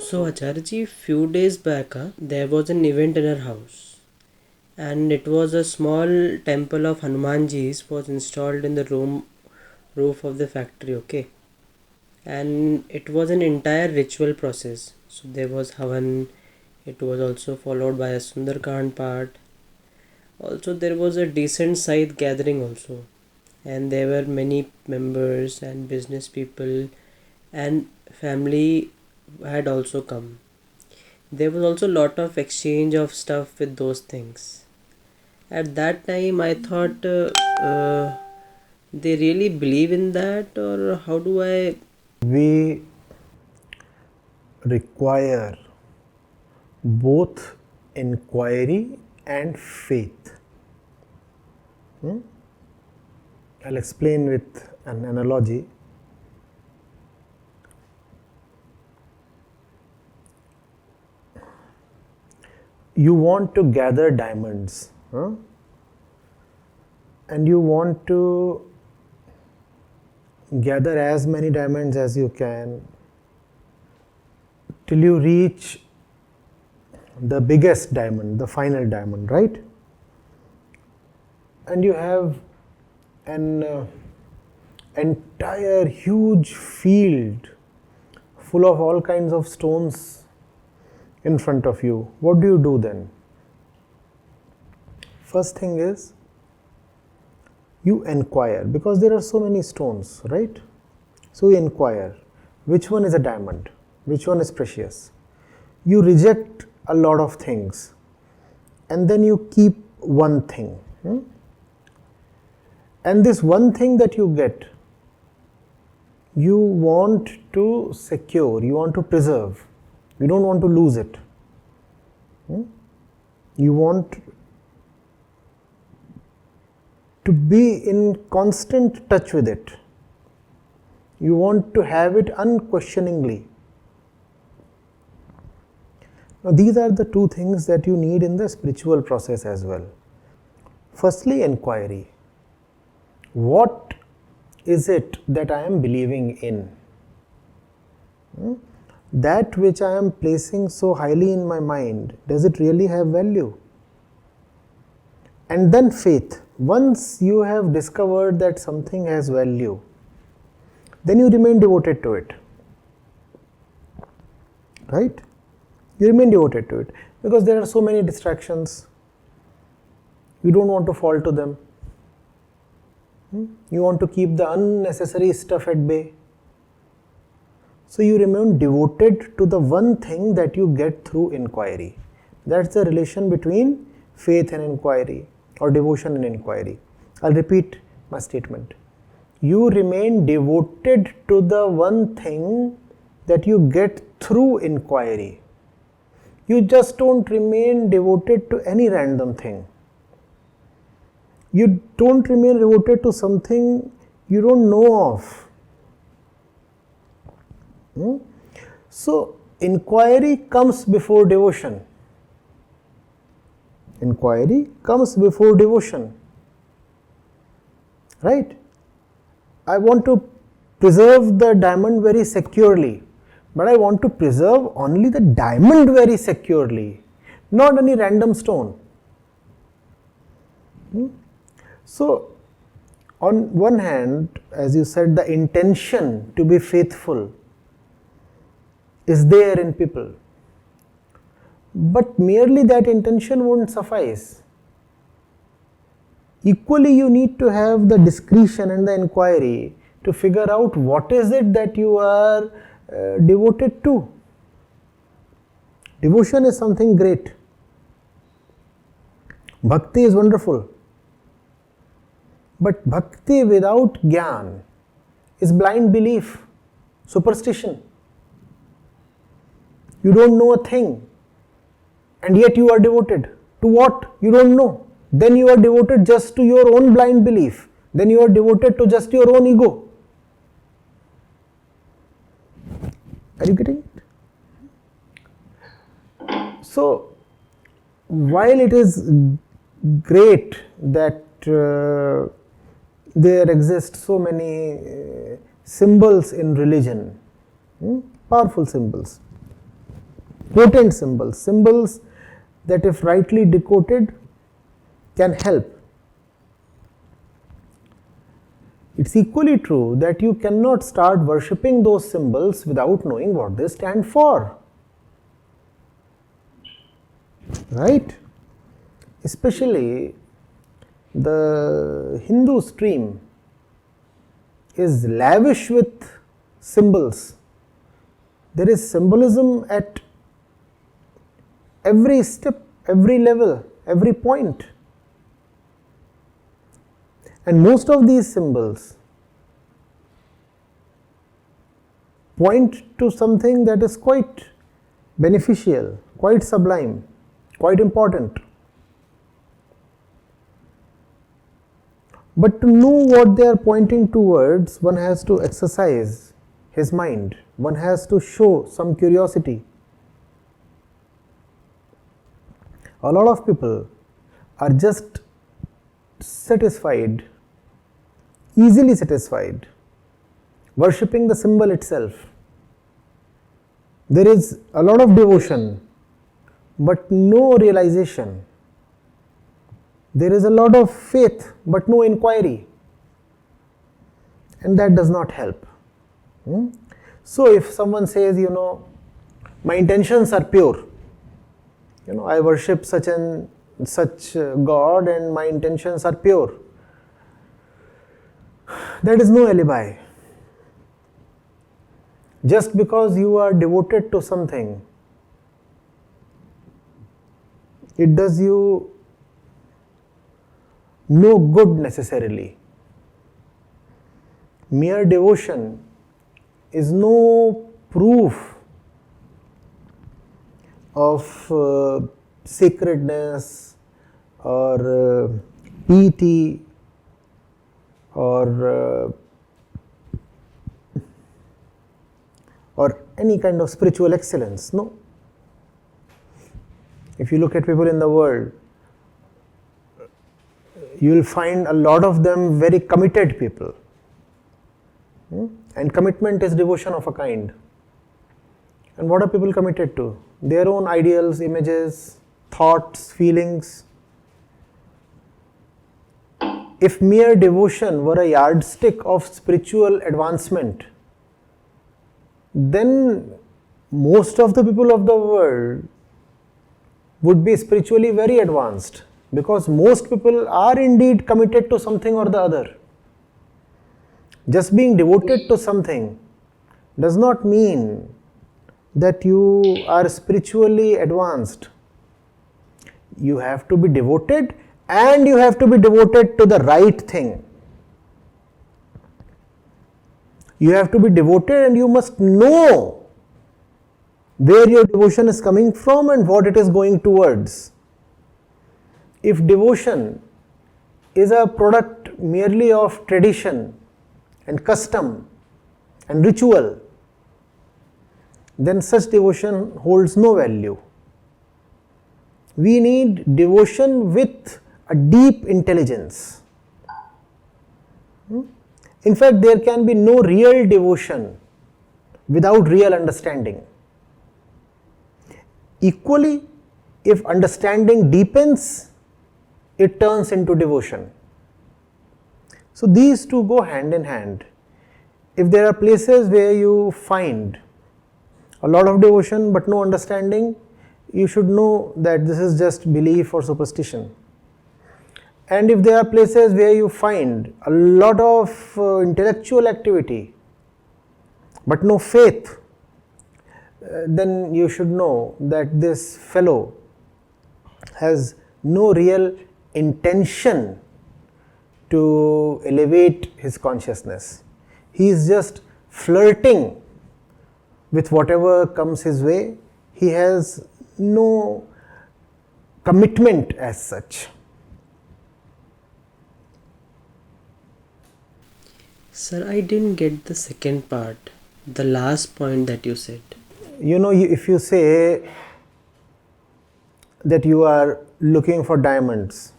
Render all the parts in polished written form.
So Acharyaji, few days back, there was an event in our house, and it was a small temple of Hanumanji's was installed in the roof of the factory. Okay, and it was an entire ritual process. So there was Havan. It was also followed by a Sundarkand part. Also, there was a decent sized gathering also, and there were many members and business people, and family had also come. There was also a lot of exchange of stuff with those things. At that time, I thought they really believe in that, or how do I? We require both inquiry and faith. I'll explain with an analogy. You want to gather diamonds, and you want to gather as many diamonds as you can till you reach the biggest diamond, the final diamond, right? And you have an entire huge field full of all kinds of stones in front of you. What do you do then? First thing is you inquire, because there are so many stones, right? So you inquire which one is a diamond, which one is precious. You reject a lot of things and then you keep one thing. And this one thing that you get, you want to secure, you want to preserve, you don't want to lose it. You want to be in constant touch with it. You want to have it unquestioningly. Now, these are the two things that you need in the spiritual process as well. Firstly, inquiry. What is it that I am believing in? That which I am placing so highly in my mind, does it really have value? And then faith. Once you have discovered that something has value, then you remain devoted to it. Right? You remain devoted to it because there are so many distractions. You don't want to fall to them. You want to keep the unnecessary stuff at bay. So you remain devoted to the one thing that you get through inquiry. That's the relation between faith and inquiry, or devotion and inquiry. I'll repeat my statement. You remain devoted to the one thing that you get through inquiry. You just don't remain devoted to any random thing. You don't remain devoted to something you don't know of. So, inquiry comes before devotion. Inquiry comes before devotion. Right? I want to preserve the diamond very securely, but I want to preserve only the diamond very securely, not any random stone. So, on one hand, as you said, the intention to be faithful is there in people, but merely that intention won't suffice. Equally, you need to have the discretion and the inquiry to figure out what is it that you are devoted to. Devotion is something great. Bhakti is wonderful. But bhakti without jnana is blind belief, superstition. You don't know a thing and yet you are devoted. To what? You don't know. Then you are devoted just to your own blind belief. Then you are devoted to just your own ego. Are you getting it? So, while it is great that there exist so many symbols in religion, powerful symbols, potent symbols, symbols that if rightly decoded can help. It's equally true that you cannot start worshipping those symbols without knowing what they stand for. Right? Especially the Hindu stream is lavish with symbols. There is symbolism at every step, every level, every point. And most of these symbols point to something that is quite beneficial, quite sublime, quite important. But to know what they are pointing towards, one has to exercise his mind, one has to show some curiosity. A lot of people are just satisfied, easily satisfied, worshipping the symbol itself. There is a lot of devotion, but no realization. There is a lot of faith, but no inquiry. And that does not help. So if someone says, my intentions are pure, I worship such and such God and my intentions are pure, that is no alibi. Just because you are devoted to something, it does you no good necessarily. Mere devotion is no proof of sacredness or piety or any kind of spiritual excellence. No. If you look at people in the world, you will find a lot of them very committed people. And commitment is devotion of a kind. And what are people committed to? Their own ideals, images, thoughts, feelings. If mere devotion were a yardstick of spiritual advancement, then most of the people of the world would be spiritually very advanced, because most people are indeed committed to something or the other. Just being devoted to something does not mean that you are spiritually advanced. You have to be devoted, and you have to be devoted to the right thing. You have to be devoted, and you must know where your devotion is coming from and what it is going towards. If devotion is a product merely of tradition and custom and ritual, then such devotion holds no value. We need devotion with a deep intelligence. In fact, there can be no real devotion without real understanding. Equally, if understanding deepens, it turns into devotion. So these two go hand in hand. If there are places where you find a lot of devotion but no understanding, you should know that this is just belief or superstition. And if there are places where you find a lot of intellectual activity but no faith, then you should know that this fellow has no real intention to elevate his consciousness. He is just flirting with whatever comes his way. He has no commitment as such. Sir, I didn't get the second part, the last point that you said. If you say that you are looking for diamonds,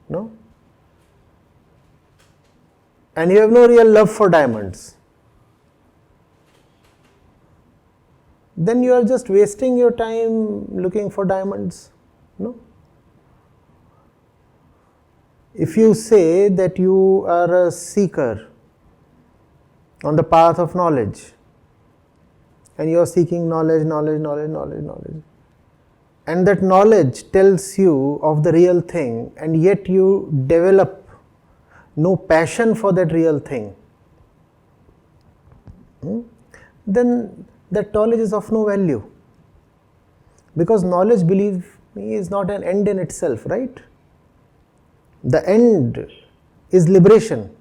no? And you have no real love for diamonds, then you are just wasting your time looking for diamonds. No? If you say that you are a seeker on the path of knowledge, and you are seeking knowledge, and that knowledge tells you of the real thing, and yet you develop no passion for that real thing, then that knowledge is of no value. Because knowledge, believe me, is not an end in itself, right? The end is liberation.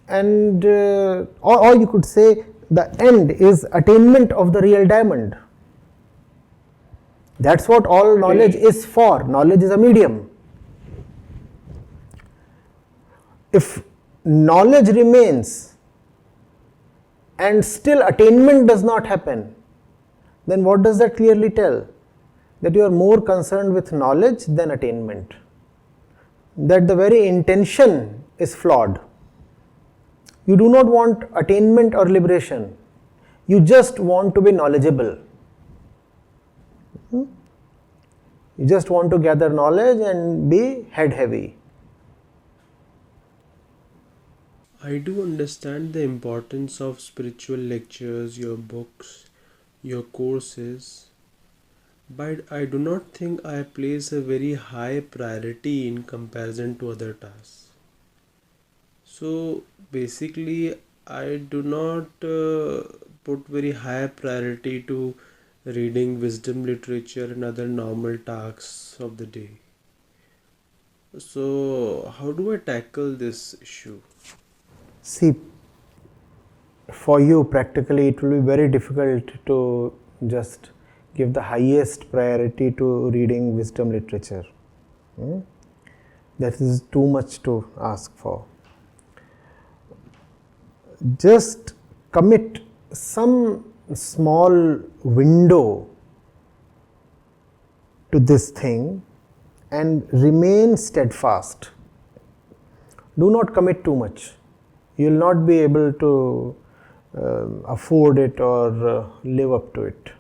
And or you could say the end is attainment of the real diamond. That's what all knowledge is for. Knowledge is a medium. If knowledge remains and still attainment does not happen, then what does that clearly tell? That you are more concerned with knowledge than attainment. That the very intention is flawed. You do not want attainment or liberation. You just want to be knowledgeable. You just want to gather knowledge and be head heavy. I do understand the importance of spiritual lectures, your books, your courses, but I do not think I place a very high priority in comparison to other tasks. So basically, I do not put very high priority to reading wisdom literature and other normal tasks of the day. So, how do I tackle this issue? See, for you practically it will be very difficult to just give the highest priority to reading wisdom literature. That is too much to ask for. Just commit some small window to this thing and remain steadfast. Do not commit too much. You will not be able to afford it or live up to it.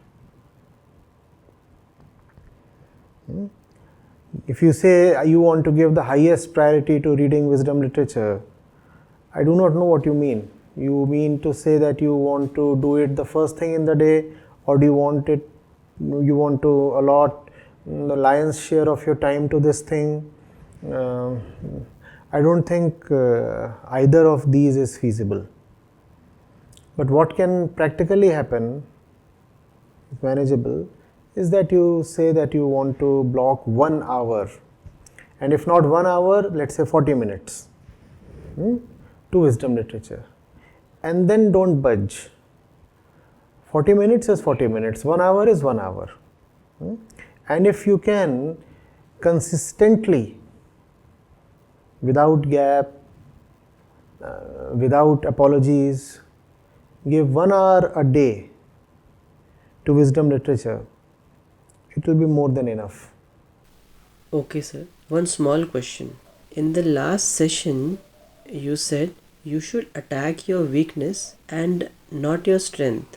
If you say you want to give the highest priority to reading wisdom literature, I do not know what you mean. You mean to say that you want to do it the first thing in the day, or do you want to allot the lion's share of your time to this thing? I don't think either of these is feasible. But what can practically happen, manageable, is that you say that you want to block 1 hour, and if not 1 hour, let's say 40 minutes to wisdom literature, and then don't budge. 40 minutes is 40 minutes, 1 hour is 1 hour. And if you can consistently, without gap, without apologies, give 1 hour a day to wisdom literature, it will be more than enough. Okay, sir. One small question. In the last session, you said you should attack your weakness and not your strength.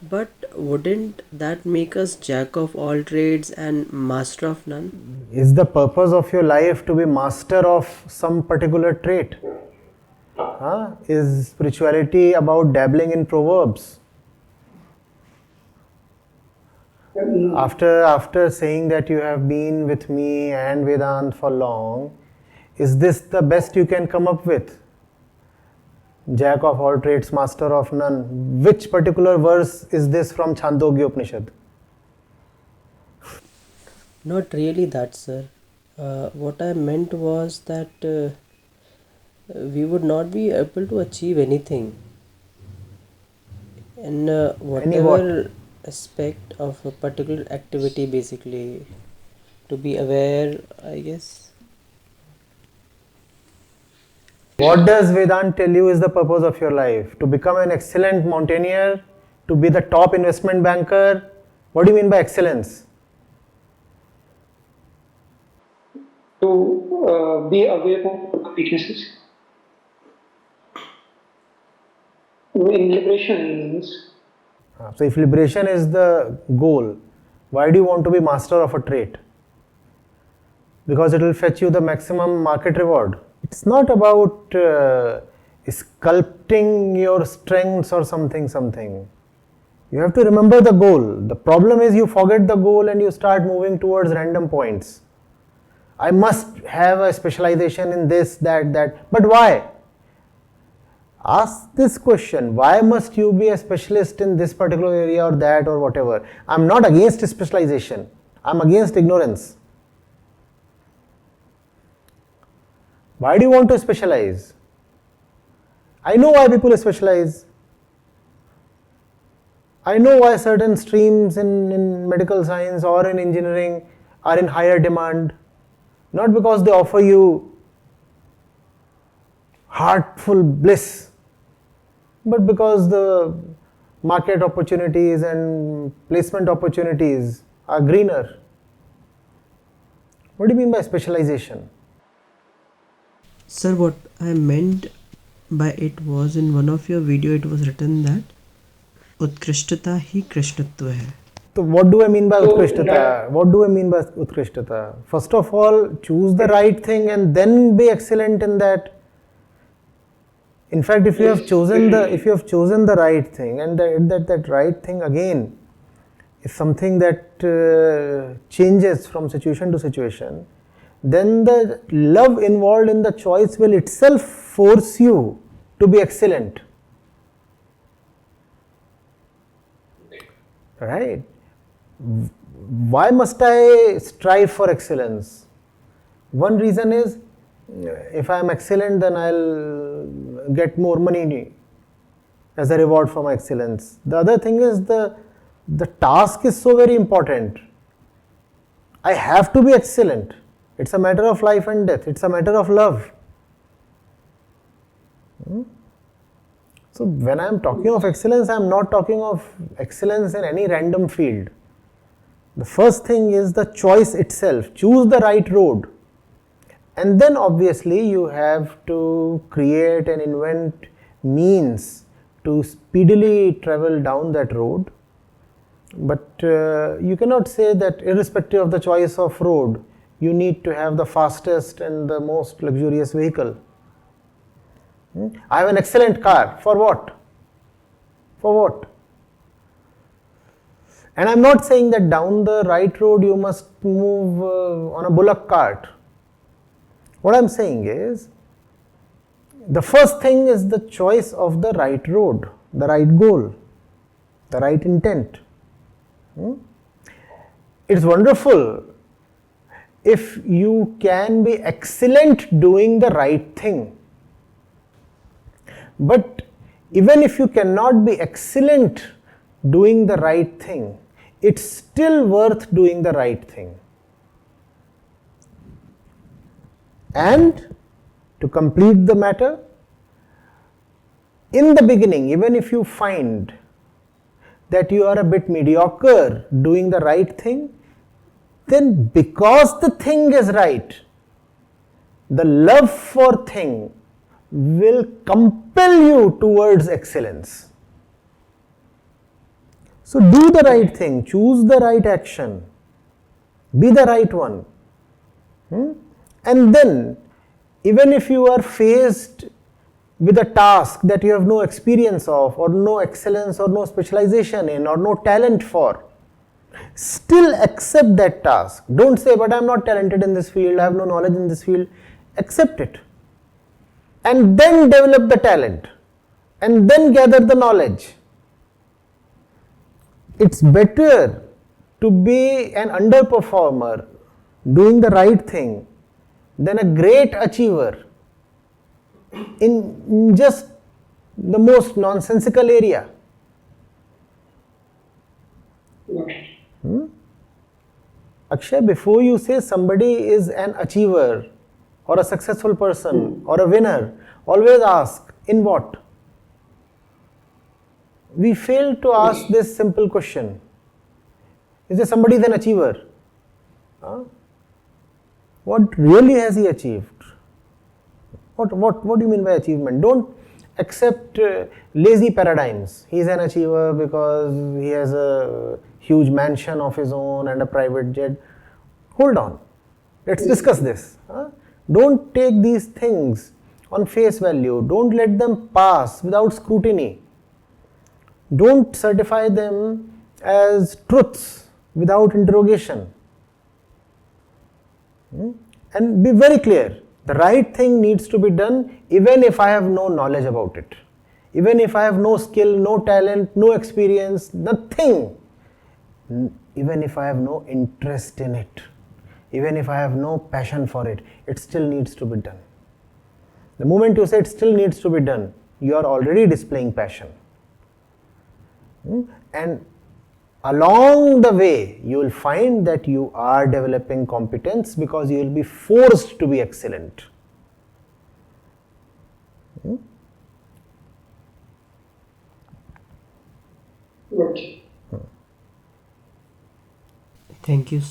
But wouldn't that make us jack of all trades and master of none? Is the purpose of your life to be master of some particular trait? Is spirituality about dabbling in proverbs? After saying that you have been with me and Vedant for long, is this the best you can come up with? Jack of all trades, master of none. Which particular verse is this from Chandogya Upanishad? Not really that, sir. What I meant was that we would not be able to achieve anything in whatever aspect of a particular activity, basically. To be aware, I guess. What does Vedant tell you is the purpose of your life? To become an excellent mountaineer? To be the top investment banker? What do you mean by excellence? To be aware of weaknesses. In liberation means, So if liberation is the goal, why do you want to be master of a trait? Because it will fetch you the maximum market reward. It's not about sculpting your strengths or something. You have to remember the goal. The problem is you forget the goal and you start moving towards random points. I must have a specialization in this, that. But why? Ask this question, why must you be a specialist in this particular area or that or whatever? I'm not against specialization. I'm against ignorance. Why do you want to specialize? I know why people specialize. I know why certain streams in medical science or in engineering are in higher demand. Not because they offer you heartful bliss, but because the market opportunities and placement opportunities are greener. What do you mean by specialization? Sir, what I meant by it was, in one of your video it was written that Utkrishtata hi Krishnatva hai. So what do I mean by So Utkrishtata? that- What do I mean by Utkrishtata? First of all, choose the right thing and then be excellent in that. In fact, if you have chosen the right thing, and that right thing again is something that changes from situation to situation, then the love involved in the choice will itself force you to be excellent. Right? Why must I strive for excellence? One reason is, if I am excellent, then I'll get more money as a reward for my excellence. The other thing is the task is so very important. I have to be excellent. It's a matter of life and death. It's a matter of love. So when I am talking of excellence, I am not talking of excellence in any random field. The first thing is the choice itself. Choose the right road. And then obviously you have to create and invent means to speedily travel down that road. But you cannot say that irrespective of the choice of road, you need to have the fastest and the most luxurious vehicle. I have an excellent car. For what? For what? And I'm not saying that down the right road you must move on a bullock cart. What I'm saying is, the first thing is the choice of the right road, the right goal, the right intent. It's wonderful if you can be excellent doing the right thing. But even if you cannot be excellent doing the right thing, it's still worth doing the right thing. And to complete the matter, in the beginning, even if you find that you are a bit mediocre doing the right thing, then because the thing is right, the love for thing will compel you towards excellence. So do the right thing, choose the right action, be the right one. And then, even if you are faced with a task that you have no experience of, or no excellence, or no specialization in, or no talent for, still accept that task. Don't say, but I am not talented in this field, I have no knowledge in this field. Accept it. And then develop the talent. And then gather the knowledge. It's better to be an underperformer doing the right thing than a great achiever in just the most nonsensical area. Akshay, before you say somebody is an achiever or a successful person or a winner, always ask, in what? We fail to ask this simple question. Is there somebody an achiever? What really has he achieved? What do you mean by achievement? Don't accept lazy paradigms. He's an achiever because he has a huge mansion of his own and a private jet. Hold on, let's discuss this. Don't take these things on face value. Don't let them pass without scrutiny. Don't certify them as truths without interrogation. And be very clear, the right thing needs to be done even if I have no knowledge about it. Even if I have no skill, no talent, no experience, nothing. Even if I have no interest in it. Even if I have no passion for it, it still needs to be done. The moment you say it still needs to be done, you are already displaying passion. And along the way, you will find that you are developing competence because you will be forced to be excellent. Good. Thank you.